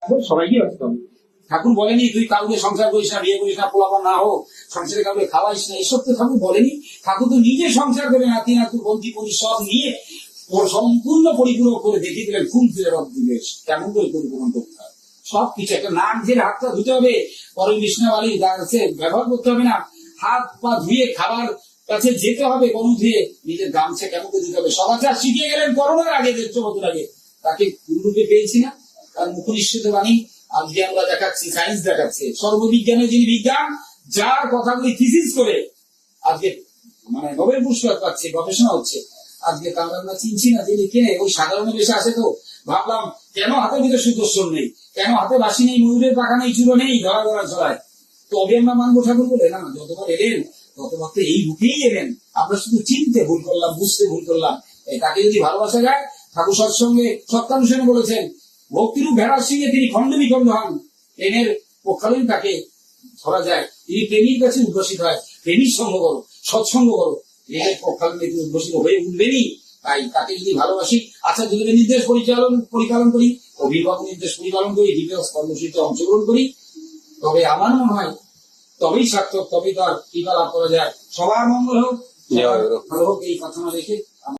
এখন সবাইকে ব্যস্ত হবে। ঠাকুর বলেনি তুই কাউকে সংসার করিস না, বিয়ে করিস না, পোলাপান না হোক, সংসারে কাউকে খাওয়াইস না, এসব তো ঠাকুর বলেনি। ঠাকুর তো নিজে সংসার করে নাতি নাতু বন্ধি বন্ধি সব নিয়ে ওর সম্পূর্ণ পরিপূরক করে দেখিয়ে দিলেন ফুল ফিরে রব দিবেশ কেমন করে পরিপূরণ করতে হয়। সবকিছু একটা নাক দিয়ে হাতটা ধুতে হবে, পরে বিষ্ণাবালি ব্যবহার করতে হবে না, হাত পা ধুয়ে খাবার কাছে যেতে হবে, কোন ধুয়ে নিজের গামছা কেমন করে দিতে হবে। সবাই শিখিয়ে গেলেন করোনার আগে 150 বছর আগে। তাকে পূর্ণরূপে পেয়েছি না, তার মুখনিশ্চিত বাণী আজকে আমরা দেখাচ্ছি, সায়েন্স দেখাচ্ছে। সর্ববিজ্ঞানের যিনি বিজ্ঞান, যার কথাগুলি থিসিস করে আজকে মানে নোবেল পুরস্কার পাচ্ছে, গবেষণা হচ্ছে, আজকে তার আমরা চিনছি না যিনি কে। ওই সাধারণ বেশে আসে তো ভাবলাম কেন হাতের ভিতরে সুদর্শন নেই, কেন হাতে বাসি নেই, ময়ূরের পাখা নেই, চুলো নেই, ধরা ধরা ছড়ায়, তবে আমরা মানবো ঠাকুর বলে না। যতবার এলেন ততবার তো এই রূপেই এলেন। আমরা শুধু চিনতে ভুল করলাম, বুঝতে ভুল করলাম। তাকে যদি ভালোবাসা যায়, ঠাকুর সৎসঙ্গে সত্যানুষ্ঠানে বলেছেন ভক্তিরূপ ভেড়ার সিংহে তিনি খন্ড বিখণ্ড হন, প্রেমের পক্ষালীন তাকে ধরা যায়, তিনি প্রেমীর কাছে উদ্ভাসিত হয়। প্রেমীর সঙ্গ করো, সৎসঙ্গ করো, প্রেমের পক্ষালীন তিনি উদ্ভাসিত হয়ে উঠবেনই। তাই তাকে যদি ভালোবাসি, আচ্ছা যদি নির্দেশ পরিপালন করি, অভিভাবক নির্দেশ পরিপালন করি, হৃদয় কর্মসূচিতে অংশগ্রহণ করি, তবে আমার মনে হয় তবেই সার্থক, তবেই তার টিকা লাভ করা যায়। সবার মঙ্গল হোক, ভালো হোক, এই কথা রেখে